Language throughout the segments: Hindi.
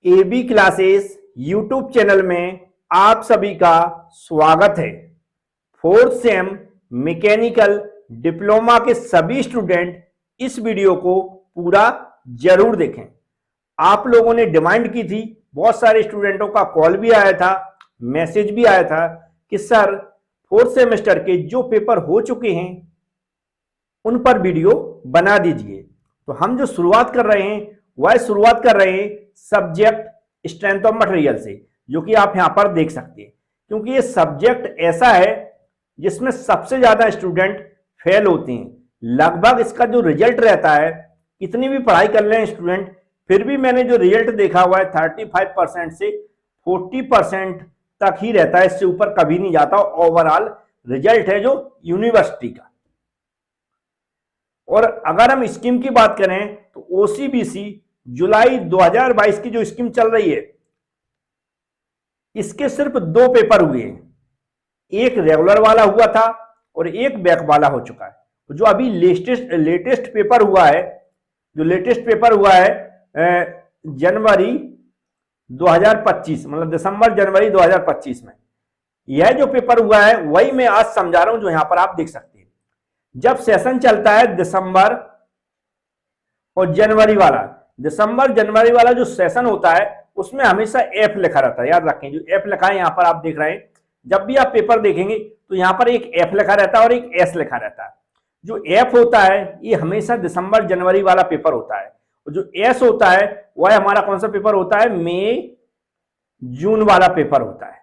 एबी क्लासेस यूट्यूब चैनल में आप सभी का स्वागत है। फोर्थ सेम मैकेनिकल डिप्लोमा के सभी स्टूडेंट इस वीडियो को पूरा जरूर देखें। आप लोगों ने डिमांड की थी, बहुत सारे स्टूडेंटों का कॉल भी आया था, मैसेज भी आया था कि सर फोर्थ सेमेस्टर के जो पेपर हो चुके हैं उन पर वीडियो बना दीजिए। तो हम जो शुरुआत कर रहे हैं वह शुरुआत कर रहे हैं सब्जेक्ट स्ट्रेंथ ऑफ मटेरियल से, जो कि आप यहां पर देख सकते हैं। क्योंकि ये सब्जेक्ट ऐसा है जिसमें सबसे ज्यादा स्टूडेंट फेल होते हैं। लगभग इसका जो रिजल्ट रहता है, कितनी भी पढ़ाई कर रहे हैं स्टूडेंट, फिर भी मैंने जो रिजल्ट देखा हुआ है 35% से 40% तक ही रहता है, इससे ऊपर कभी नहीं जाता ओवरऑल रिजल्ट है जो यूनिवर्सिटी का। और अगर हम स्कीम की बात करें तो ओसीबीसी जुलाई 2022 की जो स्कीम चल रही है, इसके सिर्फ 2 पेपर हुए हैं। एक रेगुलर वाला हुआ था और एक बैक वाला हो चुका है। तो जो अभी लेटेस्ट पेपर हुआ है, जो लेटेस्ट पेपर हुआ है जनवरी 2025, मतलब दिसंबर जनवरी 2025 में, यह जो पेपर हुआ है वही मैं आज समझा रहा हूं, जो यहां पर आप देख सकते हैं। जब सेशन चलता है दिसंबर और जनवरी वाला, दिसंबर जनवरी वाला जो सेशन होता है उसमें हमेशा एफ लिखा रहता है। याद रखें, जो एफ लिखा है यहां पर आप देख रहे हैं, जब भी आप पेपर देखेंगे तो यहां पर एक एफ लिखा रहता है और एक एस लिखा रहता है। जो एफ होता है ये हमेशा दिसंबर जनवरी वाला पेपर होता है, और जो एस होता है वह हमारा कौन सा पेपर होता है, मई जून वाला पेपर होता है।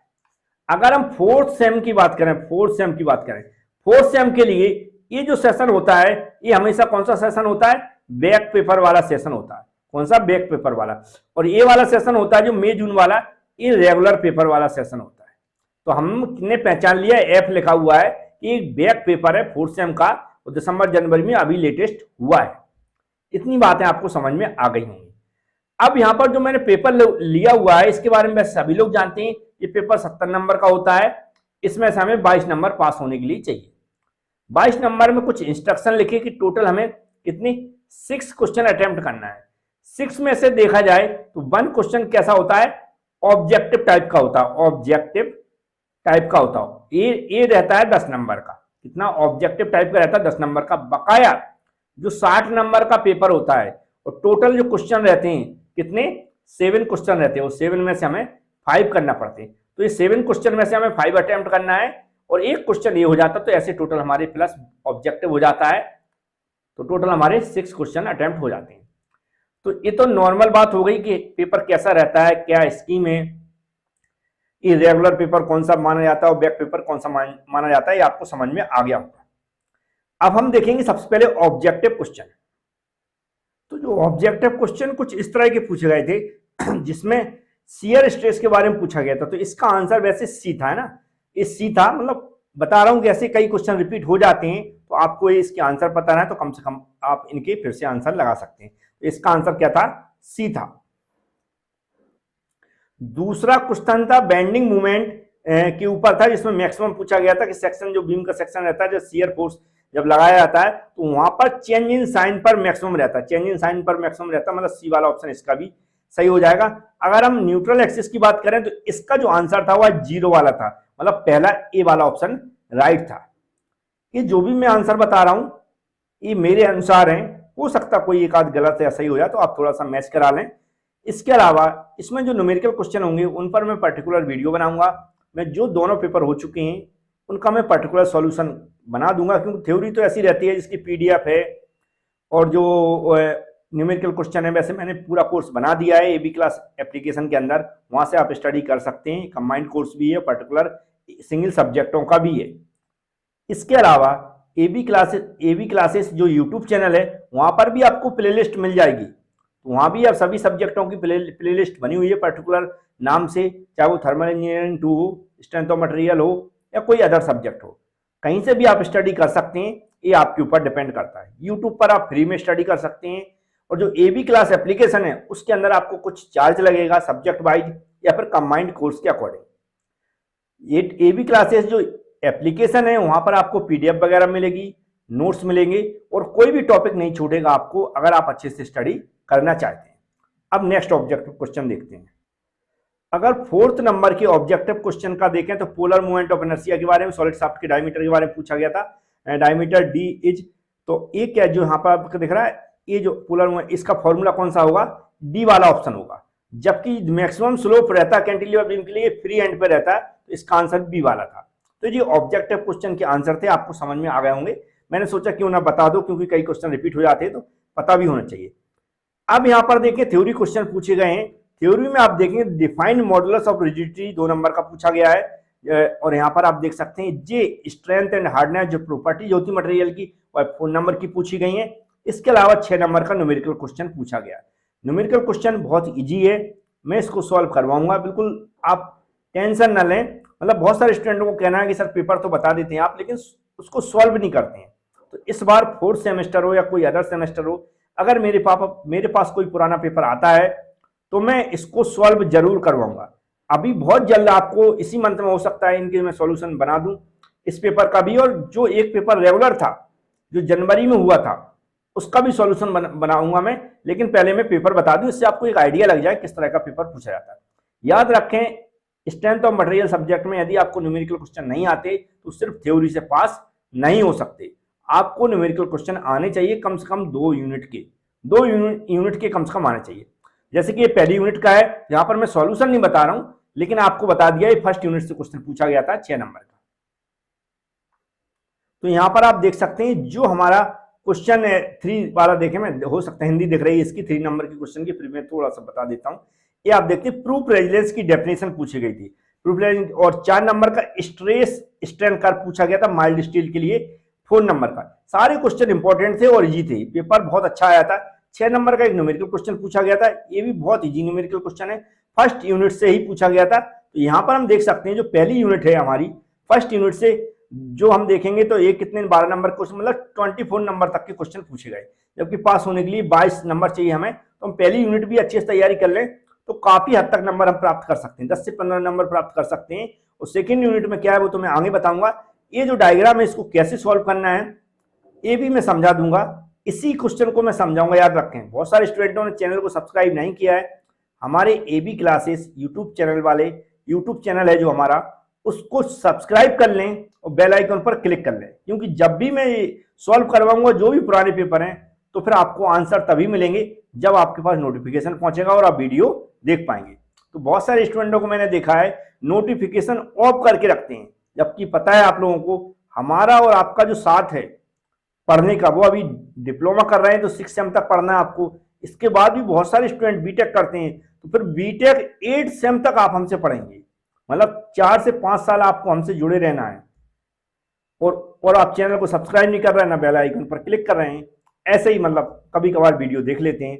अगर हम फोर्थ सेम की बात करें, फोर्थ सेम के लिए ये जो सेशन होता है ये हमेशा कौन सा सेशन होता है, बैक पेपर वाला सेशन होता है। कौन सा, बैक पेपर वाला। और ये वाला सेशन होता है जो मई जून वाला, ये रेगुलर पेपर वाला सेशन होता है। तो हमने पहचान लिया, एफ लिखा हुआ है कि बैक पेपर है फोर्थ सेम का, और दिसंबर जनवरी में अभी लेटेस्ट हुआ है। इतनी बातें आपको समझ में आ गई होंगी। अब यहां पर जो मैंने पेपर लिया हुआ है इसके बारे में सभी लोग जानते हैं। ये पेपर 70 नंबर का होता है, इसमें से हमें 22 नंबर पास होने के लिए चाहिए। 22 नंबर में कुछ इंस्ट्रक्शन लिखे कि टोटल हमें कितनी 6 क्वेश्चन अटेम्प्ट करना है। 6 में से देखा जाए तो 1 क्वेश्चन कैसा होता है, ऑब्जेक्टिव टाइप का होता है, ऑब्जेक्टिव टाइप का होता है। ये रहता है 10 नंबर का। कितना, ऑब्जेक्टिव टाइप का रहता है 10 नंबर का। बकाया जो 60 नंबर का पेपर होता है, और टोटल जो क्वेश्चन रहते हैं कितने, 7 क्वेश्चन रहते हैं, और 7 में से हमें 5 करना पड़ते हैं। तो ये 7 क्वेश्चन में से हमें 5 अटेम्प्ट करना है, और एक क्वेश्चन ये हो जाता, तो ऐसे टोटल हमारे प्लस ऑब्जेक्टिव हो जाता है, तो टोटल हमारे 6 क्वेश्चन अटेम्प्ट हो जाते हैं। तो ये तो नॉर्मल बात हो गई कि पेपर कैसा रहता है, क्या स्कीम है, इरेगुलर पेपर कौन सा माना जाता है और बैक पेपर कौन सा माना जाता है, ये आपको समझ में आ गया होगा। अब हम देखेंगे सबसे पहले ऑब्जेक्टिव क्वेश्चन। तो जो ऑब्जेक्टिव क्वेश्चन कुछ इस तरह के पूछे गए थे जिसमें शियर स्ट्रेस के बारे में पूछा गया था। तो इसका आंसर वैसे सी था, है ना, ये सी था। मतलब बता रहा हूं कि ऐसे कई क्वेश्चन रिपीट हो जाते हैं, तो आपको इसके आंसर पता है तो कम से कम आप इनके फिर से आंसर लगा सकते हैं। तो इसका आंसर क्या था, सी था। दूसरा क्वेश्चन था बेंडिंग मूवमेंट के ऊपर था, जिसमें मैक्सिमम पूछा गया था कि सेक्शन, जो बीम का सेक्शन रहता है, जो शियर फोर्स जब लगाया जाता है तो वहां पर चेंज इन साइन पर मैक्सिमम रहता है, चेंज इन साइन पर मैक्सिमम रहता है, मतलब सी वाला ऑप्शन इसका भी सही हो जाएगा। अगर हम न्यूट्रल एक्सिस की बात करें तो इसका जो आंसर था वह 0 वाला था, मतलब पहला ए वाला ऑप्शन राइट था। ये जो भी मैं आंसर बता रहा हूं ये मेरे अनुसार है, हो सकता कोई एक आध गलत या सही हो जाए, तो आप थोड़ा सा मैच करा लें। इसके अलावा इसमें जो न्यूमेरिकल क्वेश्चन होंगे उन पर मैं पर्टिकुलर वीडियो बनाऊंगा। मैं जो दोनों पेपर हो चुके हैं उनका मैं पर्टिकुलर सॉल्यूशन बना दूंगा, क्योंकि थ्योरी तो ऐसी रहती है जिसकी पीडीएफ है, और जो न्यूमेरिकल क्वेश्चन है वैसे मैंने पूरा कोर्स बना दिया है एबी क्लास एप्लीकेशन के अंदर, वहां से आप स्टडी कर सकते हैं। कंबाइंड कोर्स भी है, पर्टिकुलर सिंगल सब्जेक्टों का भी है। इसके अलावा एबी क्लासेस जो यूट्यूब चैनल है वहां पर भी आपको प्लेलिस्ट मिल जाएगी। तो वहां भी आप सभी सब्जेक्टों की प्लेलिस्ट बनी हुई है पर्टिकुलर नाम से, चाहे वो थर्मल इंजीनियरिंग 2 हो, स्ट्रेंथ ऑफ मटेरियल हो, या कोई अदर सब्जेक्ट हो, कहीं से भी आप स्टडी कर सकते हैं। ये आपके ऊपर डिपेंड करता है। यूट्यूब पर आप फ्री में स्टडी कर सकते हैं, और जो एबी क्लास एप्लीकेशन है उसके अंदर आपको कुछ चार्ज लगेगा सब्जेक्ट वाइज या फिर कंबाइंड कोर्स के अकॉर्डिंग। ये एबी क्लासेस जो एप्लीकेशन है वहां पर आपको पीडीएफ वगैरह मिलेगी, नोट्स मिलेंगे, और कोई भी टॉपिक नहीं छूटेगा आपको अगर आप अच्छे से स्टडी करना चाहते हैं। अब नेक्स्ट ऑब्जेक्टिव क्वेश्चन देखते हैं। अगर फोर्थ नंबर के ऑब्जेक्टिव क्वेश्चन का देखें तो पोलर मूवमेंट ऑफ इनर्शिया के बारे में, सॉलिड शाफ्ट के डायमीटर के बारे में पूछा गया था। डायमीटर डी इज, तो ये क्या जो यहाँ पर आपको दिख रहा है, ये जो पोलर मूवमेंट, इसका फॉर्मूला कौन सा होगा, डी वाला ऑप्शन होगा। जबकि मैक्सिमम स्लोप रहता है कैंटिलीवर बीम के लिए फ्री एंड पे रहता है, तो इसका आंसर बी वाला था। तो ये ऑब्जेक्टिव क्वेश्चन के आंसर थे, आपको समझ में आ गए होंगे। मैंने सोचा क्यों ना बता दो, क्योंकि कई क्वेश्चन रिपीट हो जाते हैं तो पता भी होना चाहिए। अब यहाँ पर देखिए थ्योरी क्वेश्चन पूछे गए हैं। थ्योरी में आप देखेंगे defined modulus of rigidity 2 number का पूछा गया है, और यहाँ पर आप देख सकते हैं जे स्ट्रेंथ एंड हार्डनेस जो प्रॉपर्टीज होती मटेरियल की, और 4 नंबर की पूछी गई है। इसके अलावा 6 नंबर का न्यूमेरिकल क्वेश्चन पूछा गया है। न्यूमेरिकल क्वेश्चन बहुत ईजी है, मैं इसको सॉल्व करवाऊंगा, बिल्कुल आप टेंशन न लें। मतलब बहुत सारे स्टूडेंटों को कहना है कि सर पेपर तो बता देते हैं आप, लेकिन उसको सॉल्व नहीं करते हैं। तो इस बार 4th सेमेस्टर हो या कोई अदर सेमेस्टर हो, अगर मेरे पास कोई पुराना पेपर आता है तो मैं इसको सॉल्व जरूर करवाऊंगा। अभी बहुत जल्द आपको इसी मंथ में हो सकता है इनके मैं सॉल्यूशन बना दूं इस पेपर का भी, और जो एक पेपर रेगुलर था जो जनवरी में हुआ था उसका भी सॉल्यूशन बनाऊंगा मैं। लेकिन पहले मैं पेपर बता दूं, इससे आपको एक आइडिया लग जाए किस तरह का पेपर पूछा जाता है। याद रखें, स्ट्रेंथ ऑफ मटेरियल सब्जेक्ट में यदि आपको न्यूमेरिकल क्वेश्चन नहीं आते तो सिर्फ थ्योरी से पास नहीं हो सकते। आपको न्यूमेरिकल क्वेश्चन आने चाहिए कम से कम 2 यूनिट के कम से कम आने चाहिए। जैसे कि ये पहली यूनिट का है, यहां पर मैं सॉल्यूशन नहीं बता रहा हूं, लेकिन आपको बता दिया ये फर्स्ट यूनिट से क्वेश्चन पूछा गया था 6 नंबर का। तो यहां पर आप देख सकते हैं जो हमारा क्वेश्चन 3 वाला देखें, मैं हो सकता है हिंदी दिख रही है इसकी 3 नंबर की क्वेश्चन की, फिर मैं थोड़ा सा बता देता हूं। ये आप देखते हैं प्रूफ रेजिलेंस की डेफिनेशन पूछी गई थी, प्रूफ रेजिलेंस, और 4 नंबर का स्ट्रेस स्ट्रेन कर्व पूछा गया था माइल्ड स्टील के लिए। 4 नंबर का सारे क्वेश्चन इंपॉर्टेंट थे और इजी थे, पेपर बहुत अच्छा आया था। 6 नंबर का एक न्यूमेरिकल क्वेश्चन पूछा गया था, ये भी बहुत इजी न्यूमेरिकल क्वेश्चन है, फर्स्ट यूनिट से ही पूछा गया था। तो यहाँ पर हम देख सकते हैं जो पहली यूनिट है हमारी, फर्स्ट यूनिट से जो हम देखेंगे तो ये कितने 12 नंबर क्वेश्चन, मतलब 24 नंबर तक के क्वेश्चन पूछे गए। जबकि पास होने के लिए 22 नंबर चाहिए हमें, तो हम पहली यूनिट भी अच्छे से तैयारी कर लें तो काफी हद तक नंबर हम प्राप्त कर सकते हैं, 10 से 15 नंबर प्राप्त कर सकते हैं। और सेकेंड यूनिट में क्या है वो तो मैं आगे बताऊंगा। ये जो डायग्राम है इसको कैसे सॉल्व करना है ये भी मैं समझा दूंगा, इसी क्वेश्चन को मैं समझाऊंगा। याद रखें, बहुत सारे स्टूडेंटों ने चैनल को सब्सक्राइब नहीं किया है, हमारे एबी क्लासेस यूट्यूब चैनल वाले, यूट्यूब चैनल है जो हमारा, उसको सब्सक्राइब कर लें और बेल आइकन पर क्लिक कर लें, क्योंकि जब भी मैं सॉल्व करवाऊंगा जो भी पुराने पेपर हैं तो फिर आपको आंसर तभी मिलेंगे जब आपके पास नोटिफिकेशन पहुंचेगा और आप वीडियो देख पाएंगे। तो बहुत सारे स्टूडेंटों को मैंने देखा है नोटिफिकेशन ऑफ करके रखते हैं, जबकि पता है आप लोगों को हमारा और आपका जो साथ है पढ़ने का, वो अभी डिप्लोमा कर रहे हैं तो 6 सेम तक पढ़ना है आपको। इसके बाद भी बहुत सारे स्टूडेंट बीटेक करते हैं, तो फिर बीटेक 8 सेम तक आप हमसे पढ़ेंगे, मतलब 4 से 5 साल आपको हमसे जुड़े रहना है। और आप चैनल को सब्सक्राइब नहीं कर रहे हैं, ना बेल आइकन पर क्लिक कर रहे हैं, ऐसे ही मतलब कभी कभार वीडियो देख लेते हैं।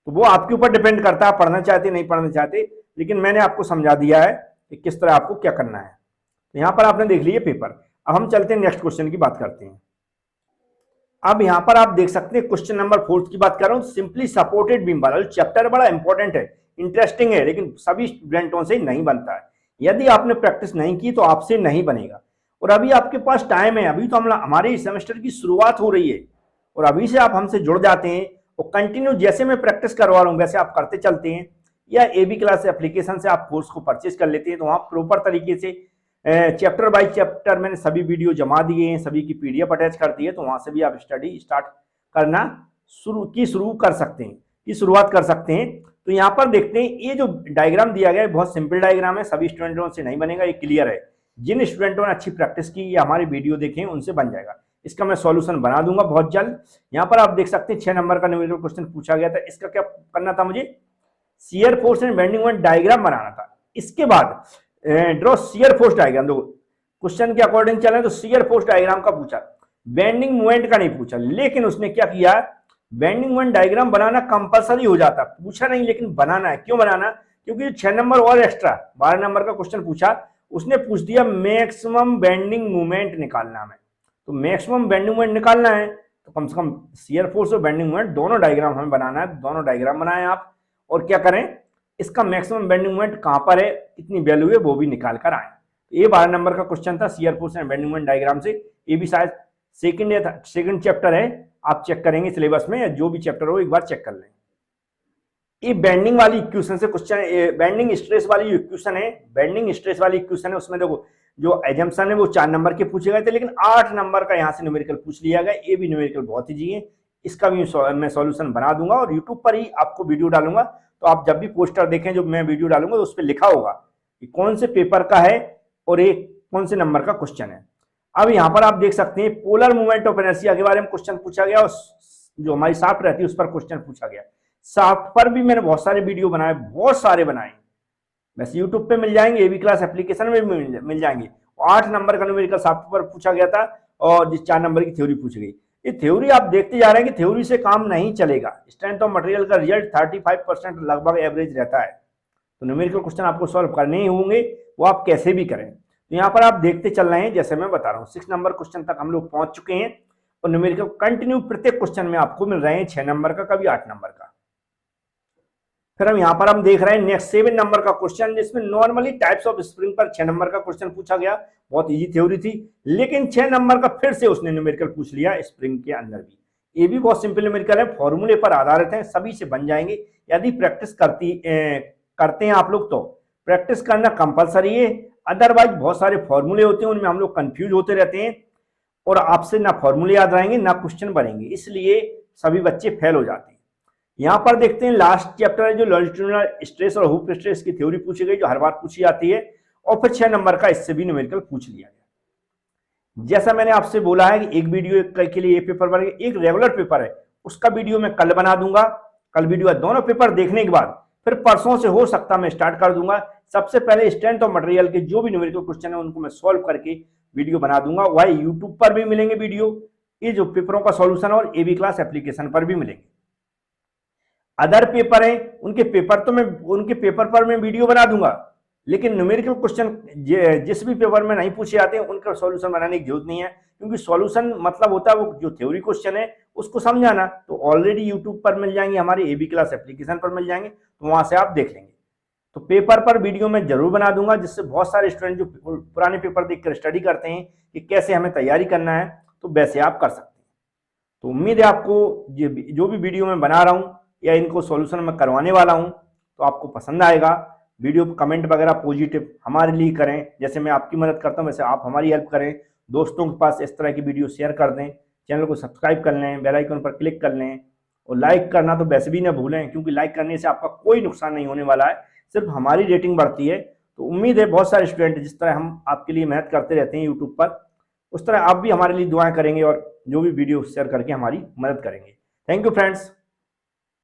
तो वो आपके ऊपर डिपेंड करता है, पढ़ना चाहते नहीं पढ़ना चाहते, लेकिन मैंने आपको समझा दिया है कि किस तरह आपको क्या करना है। तो यहाँ पर आपने देख लिया पेपर। अब हम चलते हैं नेक्स्ट क्वेश्चन की बात करते हैं। अब यहाँ पर आप देख सकते हैं क्वेश्चन नंबर 4 की बात कर रहा हूँ, सिंपली सपोर्टेड बीम वाला। चैप्टर बड़ा इंपॉर्टेंट है, इंटरेस्टिंग है, लेकिन सभी स्टूडेंटों से नहीं बनता है। यदि आपने प्रैक्टिस नहीं की तो आपसे नहीं बनेगा। और अभी आपके पास टाइम है, अभी तो हमारे सेमेस्टर की शुरुआत हो रही है, और अभी से आप हमसे जुड़ जाते हैं और कंटिन्यू जैसे मैं प्रैक्टिस करवा रहा हूँ वैसे आप करते चलते हैं, या एबी क्लास एप्लीकेशन से आप कोर्स को परचेज कर लेते हैं, तो वहाँ प्रॉपर तरीके से चैप्टर बाय चैप्टर मैंने सभी वीडियो जमा दिए हैं, सभी की पीडीएफ अटैच कर दी है, तो वहाँ से भी आप स्टडी स्टार्ट करना शुरुआत कर सकते हैं। तो यहाँ पर देखते हैं, ये जो डायग्राम दिया गया है बहुत सिंपल डायग्राम है, सभी स्टूडेंटों से नहीं बनेगा, ये क्लियर है। जिन स्टूडेंटों ने अच्छी प्रैक्टिस की या हमारी वीडियो देखें उनसे बन जाएगा। इसका मैं सॉल्यूशन बना दूंगा बहुत जल्द। यहाँ पर आप देख सकते हैं 6 नंबर का न्यूमेरिकल क्वेश्चन पूछा गया था। इसका क्या करना था, मुझे shear force and bending moment diagram बनाना था। इसके बाद ड्रॉ शियर फोर्स डायग्राम, देखो क्वेश्चन के अकॉर्डिंग चले तो शियर फोर्स डायग्राम का पूछा, बेंडिंग मोमेंट का नहीं पूछा। लेकिन उसने क्या किया, बेंडिंग मोमेंट डायग्राम बनाना कंपलसरी हो जाता, पूछा नहीं लेकिन बनाना है। क्यों बनाना, क्योंकि 6 नंबर और एक्स्ट्रा 12 नंबर का क्वेश्चन पूछा, उसने पूछ दिया मैक्सिमम बेंडिंग मोमेंट निकालना है। तो मैक्सिमम बेंडिंग मोमेंट निकालना है तो कम से कम शियर फोर्स और बेंडिंग मोमेंट दोनों डायग्राम हमें बनाना है। दोनों डायग्राम बनाएं आप, और क्या करें, इसका मैक्सिमम बेंडिंग मोमेंट कहां पर है, कितनी वैल्यू है, वो भी निकाल कर आए। ये 12 नंबर का क्वेश्चन था shear force and bending moment diagram से। ये भी शायद सेकंड चैप्टर है, आप चेक करेंगे सिलेबस में, या जो भी चैप्टर हो एक बार चेक कर लें। ये बेंडिंग वाली इक्वेशन से क्वेश्चन, बेंडिंग स्ट्रेस वाली इक्वेशन है, बेंडिंग स्ट्रेस वाली इक्वेशन है। उसमें देखो जो एजम्पशन है वो 4 नंबर के पूछे गए थे, लेकिन 8 नंबर का यहाँ से न्यूमेरिकल पूछ लिया गया। ये भी न्यूमेरिकल बहुत ईजी है, इसका भी मैं सॉल्यूशन बना दूंगा और यूट्यूब पर ही आपको वीडियो डालूंगा। तो आप जब भी पोस्टर देखें जो मैं वीडियो डालूंगा तो उस पर लिखा होगा कि कौन से पेपर का है और ये कौन से नंबर का क्वेश्चन है। अब यहाँ पर आप देख सकते हैं पोलर मूवमेंट ऑफ इनर्शिया के बारे में क्वेश्चन पूछा गया, और जो हमारी शाफ्ट रहती है उस पर क्वेश्चन पूछा गया। शाफ्ट पर भी मैंने बहुत सारे वीडियो बनाए, बहुत सारे बनाए, वैसे यूट्यूब पे मिल जाएंगे, एबी क्लास एप्लीकेशन में भी मिल जाएंगे। 8 नंबर का न्यूमेरिकल शाफ्ट पर पूछा गया था और जिस 4 नंबर की थ्योरी पूछी गई। ये थ्योरी आप देखते जा रहे हैं कि थ्योरी से काम नहीं चलेगा। स्ट्रेंथ ऑफ मटेरियल का रिजल्ट 35% लगभग एवरेज रहता है। तो न्यूमेरिकल क्वेश्चन आपको सॉल्व करने ही होंगे, वो आप कैसे भी करें। तो यहाँ पर आप देखते चल रहे हैं, जैसे मैं बता रहा हूँ 6 नंबर क्वेश्चन तक हम लोग पहुंच चुके हैं और न्यूमेरिकल कंटिन्यू प्रत्येक क्वेश्चन में आपको मिल रहे हैं 6 नंबर का, कभी 8 नंबर का। फिर हम यहाँ पर हम देख रहे हैं नेक्स्ट 7 नंबर का क्वेश्चन, जिसमें नॉर्मली टाइप्स ऑफ स्प्रिंग पर 6 नंबर का क्वेश्चन पूछा गया। बहुत इजी थ्योरी थी, लेकिन 6 नंबर का फिर से उसने न्यूमेरिकल पूछ लिया स्प्रिंग के अंदर भी। ये भी बहुत सिंपल न्यूमेरिकल है, फॉर्मूले पर आधारित है, सभी से बन जाएंगे यदि प्रैक्टिस करते हैं आप लोग। तो प्रैक्टिस करना कंपलसरी है, अदरवाइज बहुत सारे फॉर्मूले होते हैं, उनमें हम लोग कंफ्यूज होते रहते हैं और आपसे ना फॉर्मूले याद रहेंगे ना क्वेश्चन बनेंगे, इसलिए सभी बच्चे फेल हो जाते हैं। यहाँ पर देखते हैं लास्ट चैप्टर है जो लॉन्जिट्यूडिनल स्ट्रेस और हुक स्ट्रेस की थ्योरी पूछी गई, जो हर बार पूछी जाती है, और फिर 6 नंबर का इससे भी न्यूमेरिकल पूछ लिया गया। जैसा मैंने आपसे बोला है कि एक वीडियो के लिए ये पेपर बनेगा, एक रेगुलर पेपर है उसका वीडियो मैं कल बना दूंगा। कल वीडियो दोनों पेपर देखने के बाद फिर परसों से हो सकता मैं स्टार्ट कर दूंगा। सबसे पहले स्ट्रेंथ ऑफ मटेरियल के जो भी न्यूमेरिकल क्वेश्चन है उनको मैं सॉल्व करके वीडियो बना दूंगा। वही यूट्यूब पर भी मिलेंगे वीडियो, ये जो पेपरों का सॉल्यूशन और एबी क्लास एप्लीकेशन पर भी मिलेंगे। अदर पेपर हैं उनके पेपर पर मैं वीडियो बना दूंगा, लेकिन न्यूमेरिकल क्वेश्चन जिस भी पेपर में नहीं पूछे जाते हैं उनका सॉल्यूशन बनाने की जरूरत नहीं है, क्योंकि सॉल्यूशन मतलब होता है वो जो थ्योरी क्वेश्चन है उसको समझाना। तो ऑलरेडी यूट्यूब पर मिल जाएंगे, हमारे एबी क्लास एप्लीकेशन पर मिल जाएंगे, तो वहां से आप देख लेंगे। तो पेपर पर वीडियो मैं जरूर बना दूंगा, जिससे बहुत सारे स्टूडेंट जो पुराने पेपर देखकर स्टडी करते हैं कि कैसे हमें तैयारी करना है, तो वैसे आप कर सकते हैं। तो उम्मीद है आपको जो भी वीडियो मैं बना रहा हूँ या इनको सॉल्यूशन मैं करवाने वाला हूँ तो आपको पसंद आएगा। वीडियो को कमेंट वगैरह पॉजिटिव हमारे लिए करें, जैसे मैं आपकी मदद करता हूँ वैसे आप हमारी हेल्प करें। दोस्तों के पास इस तरह की वीडियो शेयर कर दें, चैनल को सब्सक्राइब कर लें, बेल आइकन पर क्लिक कर लें, और लाइक करना तो वैसे भी ना भूलें, क्योंकि लाइक करने से आपका कोई नुकसान नहीं होने वाला है, सिर्फ हमारी रेटिंग बढ़ती है। तो उम्मीद है बहुत सारे स्टूडेंट जिस तरह हम आपके लिए मेहनत करते रहते हैं यूट्यूब पर, उस तरह आप भी हमारे लिए दुआएं करेंगे और जो भी वीडियो शेयर करके हमारी मदद करेंगे। Thank you friends.